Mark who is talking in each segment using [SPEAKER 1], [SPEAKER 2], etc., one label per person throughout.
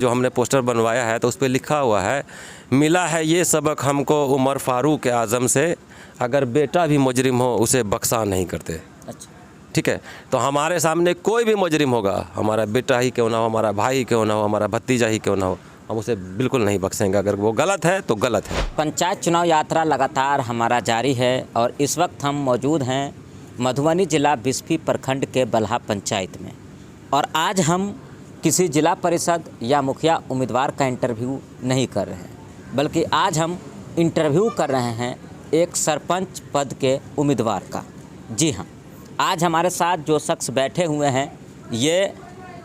[SPEAKER 1] जो हमने पोस्टर बनवाया है तो उस पर लिखा हुआ है, मिला है ये सबक हमको उमर फारूक आज़म से, अगर बेटा भी मुजरिम हो उसे बख्शा नहीं करते।
[SPEAKER 2] अच्छा,
[SPEAKER 1] ठीक है, तो हमारे सामने कोई भी मुजरिम होगा, हमारा बेटा ही क्यों ना हो, हमारा भाई क्यों ना हो, हमारा भतीजा ही क्यों ना हो, हम उसे बिल्कुल नहीं बख्शेंगे। अगर वो गलत है तो गलत है।
[SPEAKER 2] पंचायत चुनाव यात्रा लगातार हमारा जारी है और इस वक्त हम मौजूद हैं मधुबनी जिला बिस्फी प्रखंड के बल्हा पंचायत में। और आज हम किसी जिला परिषद या मुखिया उम्मीदवार का इंटरव्यू नहीं कर रहे हैं, बल्कि आज हम इंटरव्यू कर रहे हैं एक सरपंच पद के उम्मीदवार का। जी हाँ, आज हमारे साथ जो शख्स बैठे हुए हैं ये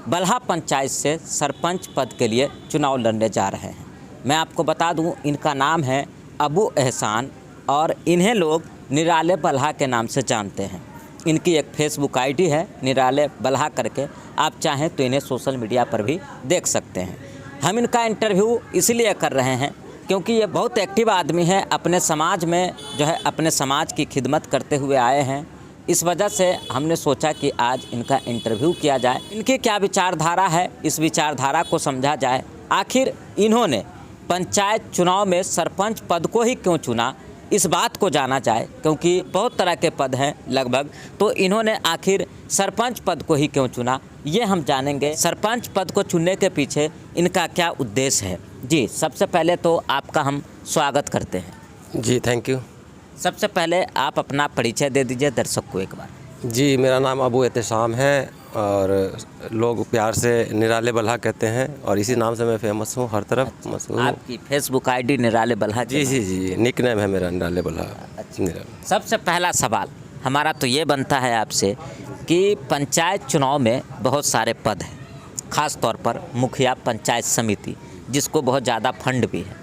[SPEAKER 2] बल्हा पंचायत से सरपंच पद के लिए चुनाव लड़ने जा रहे हैं। मैं आपको बता दूं, इनका नाम है अबू एहसान और इन्हें लोग निराले बल्हा के नाम से जानते हैं। इनकी एक फेसबुक आईडी है निराले बल्हा करके, आप चाहें तो इन्हें सोशल मीडिया पर भी देख सकते हैं। हम इनका इंटरव्यू इसलिए कर रहे हैं क्योंकि ये बहुत एक्टिव आदमी है, अपने समाज में जो है अपने समाज की खिदमत करते हुए आए हैं। इस वजह से हमने सोचा कि आज इनका इंटरव्यू किया जाए, इनकी क्या विचारधारा है, इस विचारधारा को समझा जाए। आखिर इन्होंने पंचायत चुनाव में सरपंच पद को ही क्यों चुना, इस बात को जाना जाए, क्योंकि बहुत तरह के पद हैं लगभग, तो इन्होंने आखिर सरपंच पद को ही क्यों चुना, ये हम जानेंगे। सरपंच पद को चुनने के पीछे इनका क्या उद्देश्य है। जी, सबसे पहले तो आपका हम स्वागत करते हैं।
[SPEAKER 1] जी, थैंक यू।
[SPEAKER 2] सबसे पहले आप अपना परिचय दे दीजिए दर्शक को एक बार।
[SPEAKER 1] जी, मेरा नाम अबू एहतेशाम है और लोग प्यार से निराले बल्हा कहते हैं और इसी नाम से मैं फेमस हूँ, हर तरफ मशहूर हूँ।
[SPEAKER 2] आपकी फेसबुक आईडी निराले बल्हा?
[SPEAKER 1] जी, निक नेम है मेरा निराले बल्हा।
[SPEAKER 2] अच्छा, सबसे पहला सवाल हमारा तो ये बनता है आपसे कि पंचायत चुनाव में बहुत सारे पद हैं, ख़ास तौर पर मुखिया पंचायत समिति, जिसको बहुत ज़्यादा फंड भी है।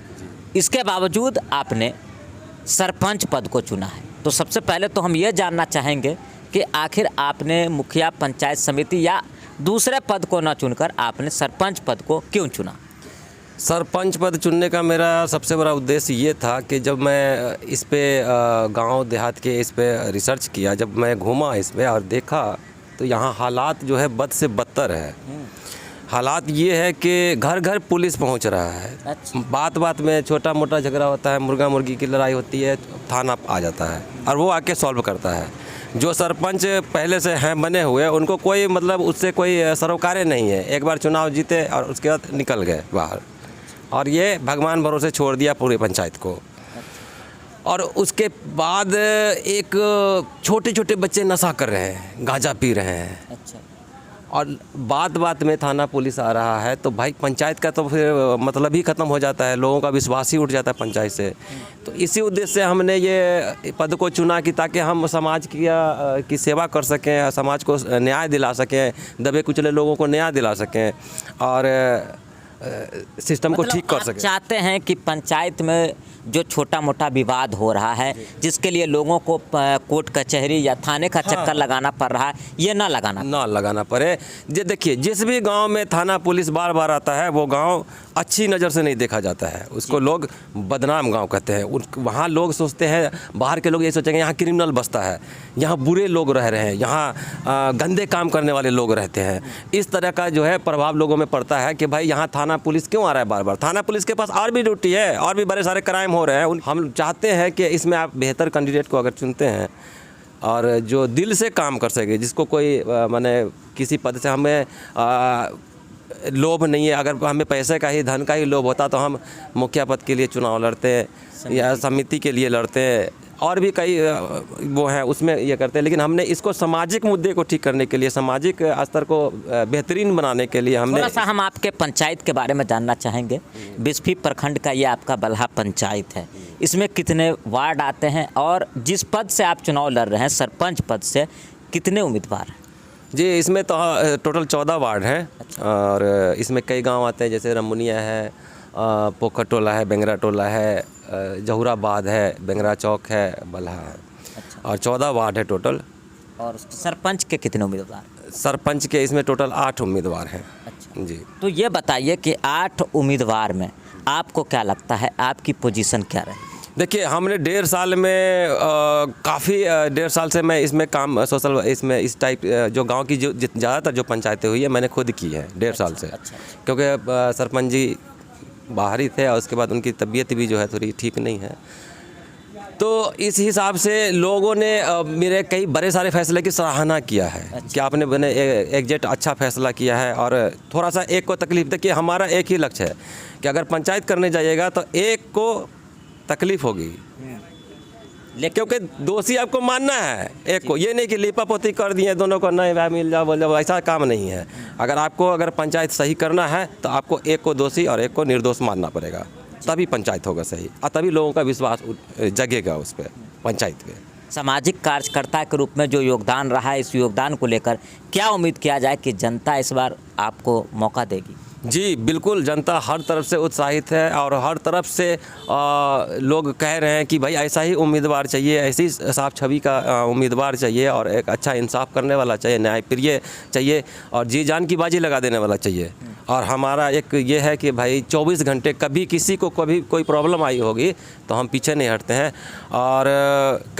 [SPEAKER 2] इसके बावजूद आपने सरपंच पद को चुना है, तो सबसे पहले तो हम ये जानना चाहेंगे कि आखिर आपने मुखिया पंचायत समिति या दूसरे पद को न चुनकर आपने सरपंच पद को क्यों चुना?
[SPEAKER 1] सरपंच पद चुनने का मेरा सबसे बड़ा उद्देश्य ये था कि जब मैं इस पे गांव देहात के इस पे रिसर्च किया, जब मैं घूमा इस पे और देखा तो यहाँ हालात जो है बद से बदतर है। हालात ये है कि घर घर पुलिस पहुंच रहा है।
[SPEAKER 2] अच्छा।
[SPEAKER 1] बात बात में छोटा मोटा झगड़ा होता है, मुर्गा मुर्गी की लड़ाई होती है, थाना आ जाता है और वो आके सॉल्व करता है। जो सरपंच पहले से हैं बने हुए, उनको कोई मतलब उससे कोई सरोकारें नहीं है। एक बार चुनाव जीते और उसके बाद निकल गए बाहर, और ये भगवान भरोसे छोड़ दिया पूरे पंचायत को। और उसके बाद एक छोटे छोटे बच्चे नशा कर रहे हैं, गांजा पी रहे हैं।
[SPEAKER 2] अच्छा।
[SPEAKER 1] और बात बात में थाना पुलिस आ रहा है, तो भाई पंचायत का तो फिर मतलब ही ख़त्म हो जाता है, लोगों का विश्वास ही उठ जाता है पंचायत से। तो इसी उद्देश्य से हमने ये पद को चुना कि ताकि हम समाज की सेवा कर सकें, समाज को न्याय दिला सकें, दबे कुचले लोगों को न्याय दिला सकें और सिस्टम को ठीक कर सकें।
[SPEAKER 2] चाहते हैं कि पंचायत में जो छोटा मोटा विवाद हो रहा है, जिसके लिए लोगों को कोर्ट कचहरी या थाने का चक्कर लगाना पड़ रहा है, ये ना लगाना पड़े। ये देखिए, जिस भी गांव में थाना पुलिस बार बार आता है, वो गांव अच्छी नज़र से नहीं देखा जाता है, उसको लोग बदनाम गांव कहते हैं। वहाँ लोग सोचते हैं, बाहर के लोग ये सोचेंगे यहाँ क्रिमिनल बसता है, यहाँ बुरे लोग रह रहे हैं, यहाँ गंदे काम करने वाले लोग रहते हैं। इस तरह का जो है प्रभाव लोगों में पड़ता है कि भाई यहाँ थाना पुलिस क्यों आ रहा है बार बार। थाना पुलिस के पास और भी ड्यूटी है, और भी बड़े सारे क्राइम हो रहे हैं। हम चाहते हैं कि इसमें आप बेहतर कैंडिडेट को अगर चुनते हैं और जो दिल से काम कर सके, जिसको कोई माने किसी पद से हमें लोभ नहीं है। अगर हमें पैसे का ही, धन का ही लोभ होता तो हम मुखिया पद के लिए चुनाव लड़ते हैं या समिति के लिए लड़ते हैं, और भी कई वो हैं उसमें ये करते हैं। लेकिन हमने इसको सामाजिक मुद्दे को ठीक करने के लिए, सामाजिक स्तर को बेहतरीन बनाने के लिए हमने। थोड़ा सा हम आपके पंचायत के बारे में जानना चाहेंगे। बिस्फी प्रखंड का ये आपका बल्हा पंचायत है, इसमें कितने वार्ड आते हैं और जिस पद से आप चुनाव लड़ रहे हैं सरपंच पद से, कितने उम्मीदवार हैं?
[SPEAKER 1] जी, इसमें तो टोटल 14 वार्ड हैं। अच्छा। और इसमें कई गांव आते हैं, जैसे रमुनिया है, पोखर टोला है, बेंगरा टोला है, जहुराबाद है, बेंगरा चौक है, बल्हा है। अच्छा। और 14 वार्ड है टोटल।
[SPEAKER 2] और सरपंच के कितने उम्मीदवार?
[SPEAKER 1] सरपंच के इसमें टोटल 8 उम्मीदवार हैं।
[SPEAKER 2] अच्छा
[SPEAKER 1] जी।
[SPEAKER 2] तो ये बताइए कि 8 उम्मीदवार में आपको क्या लगता है, आपकी पोजीशन क्या रहेगी?
[SPEAKER 1] देखिए हमने 1.5 साल में काफ़ी 1.5 साल से मैं इसमें काम सोशल इसमें इस टाइप जो गांव की जो ज़्यादातर जो पंचायतें हुई है मैंने खुद की है 1.5 साल से। क्योंकि सरपंच जी बाहर ही थे और उसके बाद उनकी तबीयत भी जो है थोड़ी ठीक नहीं है, तो इस हिसाब से लोगों ने मेरे कई बड़े सारे फैसले की सराहना किया है कि आपने बने एग्जैक्ट अच्छा फैसला किया है। और थोड़ा सा एक को तकलीफ, देखिए हमारा एक ही लक्ष्य है कि अगर पंचायत करने जाइएगा तो एक को तकलीफ होगी, क्योंकि दोषी आपको मानना है एक को, ये नहीं कि लिपा पोती कर दिए दोनों को नहीं भाई मिल जाओ बोल जाओ, ऐसा काम नहीं है। अगर पंचायत सही करना है तो आपको एक को दोषी और एक को निर्दोष मानना पड़ेगा, तभी पंचायत होगा सही और तभी लोगों का विश्वास जगेगा उस पर, पंचायत पे।
[SPEAKER 2] सामाजिक कार्यकर्ता के रूप में जो योगदान रहा है, इस योगदान को लेकर क्या उम्मीद किया जाए कि जनता इस बार आपको मौका देगी?
[SPEAKER 1] जी बिल्कुल, जनता हर तरफ से उत्साहित है और हर तरफ से लोग कह रहे हैं कि भाई ऐसा ही उम्मीदवार चाहिए, ऐसी साफ छवि का उम्मीदवार चाहिए और एक अच्छा इंसाफ करने वाला चाहिए, न्यायप्रिय चाहिए और जी जान की बाजी लगा देने वाला चाहिए। और हमारा एक ये है कि भाई 24 घंटे कभी किसी को कभी कोई प्रॉब्लम आई होगी तो हम पीछे नहीं हटते हैं। और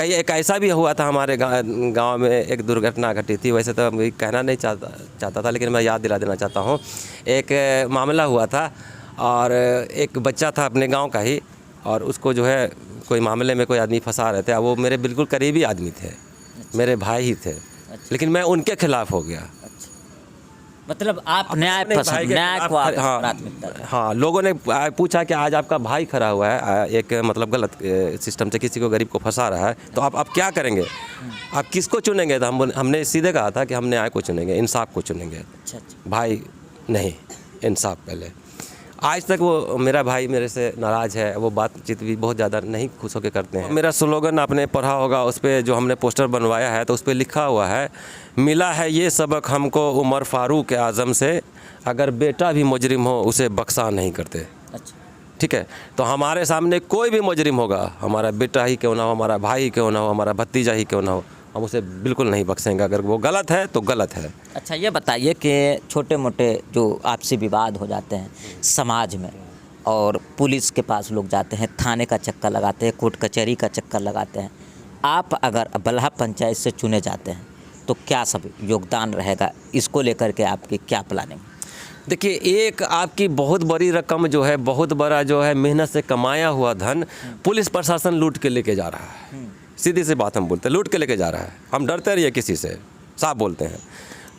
[SPEAKER 1] एक ऐसा भी हुआ था हमारे गांव में, एक दुर्घटना घटी थी, वैसे तो मैं कहना नहीं चाहता था लेकिन मैं याद दिला देना चाहता हूँ। एक मामला हुआ था और एक बच्चा था अपने गांव का ही, और उसको जो है कोई मामले में कोई आदमी फंसा रहे थे, वो मेरे बिल्कुल करीबी आदमी थे, मेरे भाई ही थे, लेकिन मैं उनके खिलाफ हो गया।
[SPEAKER 2] मतलब आप न्याय को आप प्राथमिकता?
[SPEAKER 1] हाँ, लोगों ने पूछा कि आज आपका भाई खड़ा हुआ है एक मतलब गलत सिस्टम से किसी को गरीब को फंसा रहा है, तो आप क्या करेंगे, आप किसको चुनेंगे? तो हमने सीधे कहा था कि हम न्याय को चुनेंगे, इंसाफ को चुनेंगे। अच्छा। भाई नहीं, इंसाफ पहले। आज तक वो मेरा भाई मेरे से नाराज़ है, वो बातचीत भी बहुत ज़्यादा नहीं खुश होकर करते हैं। मेरा स्लोगन आपने पढ़ा होगा, उस पर जो हमने पोस्टर बनवाया है तो उस पर लिखा हुआ है, मिला है ये सबक हमको उमर फारूक आज़म से, अगर बेटा भी मुजरिम हो उसे बख्शा नहीं करते। अच्छा। ठीक है, तो हमारे सामने कोई भी मुजरिम होगा, हमारा बेटा ही क्यों ना हो, हमारा भाई क्यों ना हो, हमारा भतीजा ही क्यों ना हो, हम उसे बिल्कुल नहीं बख्शेंगे। अगर वो गलत है तो गलत है।
[SPEAKER 2] अच्छा, ये बताइए कि छोटे मोटे जो आपसी विवाद हो जाते हैं समाज में और पुलिस के पास लोग जाते हैं, थाने का चक्कर लगाते हैं, कोर्ट कचहरी का चक्कर लगाते हैं, आप अगर बलहा पंचायत से चुने जाते हैं तो क्या सब योगदान रहेगा, इसको लेकर के आपकी क्या प्लानिंग?
[SPEAKER 1] देखिए, एक आपकी बहुत बड़ी रकम जो है, बहुत बड़ा जो है मेहनत से कमाया हुआ धन पुलिस प्रशासन लूट के लेके जा रहा है। सीधी सी बात हम बोलते हैं, लूट के लेके जा रहा है। हम डरते रहिए किसी से, साफ बोलते हैं।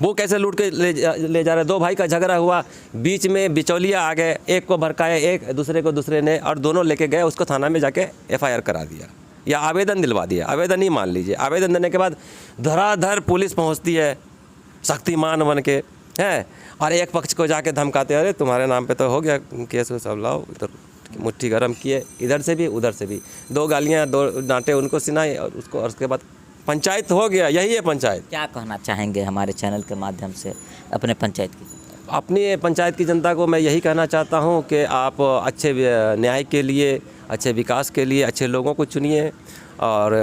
[SPEAKER 1] वो कैसे लूट के ले जा रहे हैं? दो भाई का झगड़ा हुआ, बीच में बिचौलिया आ गए, एक को भड़काए, एक दूसरे को दूसरे ने, और दोनों लेके गए उसको थाना में जाके FIR करा दिया या आवेदन दिलवा दिया। आवेदन ही मान लीजिए, आवेदन देने के बाद धड़ाधड़ पुलिस पहुंचती है शक्तिमान बन के, है, और एक पक्ष को जाके धमकाते, अरे तुम्हारे नाम पे तो हो गया केस, सब लाओ, इधर मुट्ठी गरम किए, इधर से भी उधर से भी, 2 गालियाँ 2 डांटे उनको सुनाए और उसके बाद पंचायत हो गया। यही है पंचायत। क्या
[SPEAKER 2] कहना चाहेंगे हमारे चैनल के माध्यम से अपने पंचायत की जनता?
[SPEAKER 1] अपनी पंचायत की जनता को मैं यही कहना चाहता हूँ कि आप अच्छे न्याय के लिए, अच्छे विकास के लिए अच्छे लोगों को चुनिए और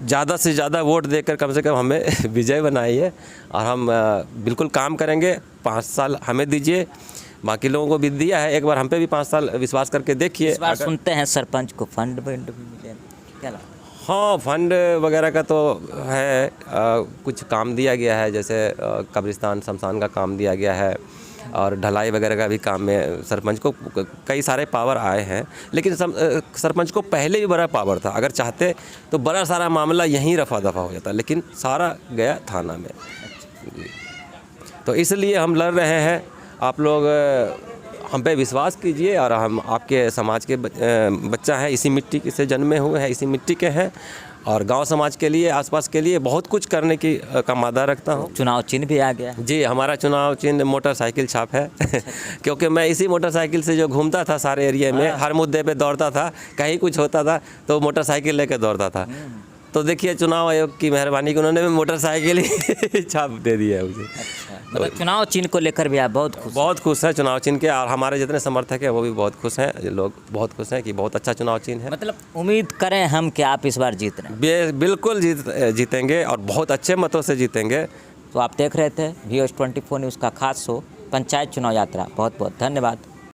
[SPEAKER 1] ज़्यादा से ज़्यादा वोट देकर कम से कम हमें विजय बनाइए और हम बिल्कुल काम करेंगे। 5 साल हमें दीजिए, बाकी लोगों को भी दिया है, एक बार हम पे भी 5 साल विश्वास करके देखिए।
[SPEAKER 2] इस बार सुनते हैं सरपंच को फंड भी मिले, क्या लगता है?
[SPEAKER 1] हाँ, फंड वगैरह का तो है, कुछ काम दिया गया है, जैसे कब्रिस्तान शमशान का काम दिया गया है और ढलाई वगैरह का भी काम में सरपंच को कई सारे पावर आए हैं। लेकिन सरपंच को पहले भी बड़ा पावर था, अगर चाहते तो बड़ा सारा मामला यहीं रफा दफा हो जाता, लेकिन सारा गया थाना में। तो इसलिए हम लड़ रहे हैं, आप लोग हम पे विश्वास कीजिए और हम आपके समाज के बच्चा हैं, इसी मिट्टी से जन्मे हुए हैं, इसी मिट्टी के हैं और गांव समाज के लिए, आसपास के लिए बहुत कुछ करने की का मादा रखता हूं।
[SPEAKER 2] चुनाव चिन्ह भी आ गया
[SPEAKER 1] जी, हमारा चुनाव चिन्ह मोटरसाइकिल छाप है क्योंकि मैं इसी मोटरसाइकिल से जो घूमता था सारे एरिया में, हर मुद्दे पे दौड़ता था, कहीं कुछ होता था तो मोटरसाइकिल लेकर दौड़ता था। तो देखिए, चुनाव आयोग की मेहरबानी कि उन्होंने भी मोटरसाइकिल ही छाप दे दिया है मुझे।
[SPEAKER 2] अच्छा, मतलब चुनाव चिन्ह को लेकर भी आप बहुत खुश
[SPEAKER 1] हैं चुनाव चिन्ह के, और हमारे जितने समर्थक हैं वो भी बहुत खुश हैं, लोग बहुत खुश हैं कि बहुत अच्छा चुनाव चिन्ह है।
[SPEAKER 2] मतलब उम्मीद करें हम कि आप इस बार जीत रहे हैं?
[SPEAKER 1] बिल्कुल जीतेंगे और बहुत अच्छे मतों से जीतेंगे।
[SPEAKER 2] तो आप देख रहे थे VOS 24 न्यूज़ का खास शो पंचायत चुनाव यात्रा। बहुत बहुत धन्यवाद।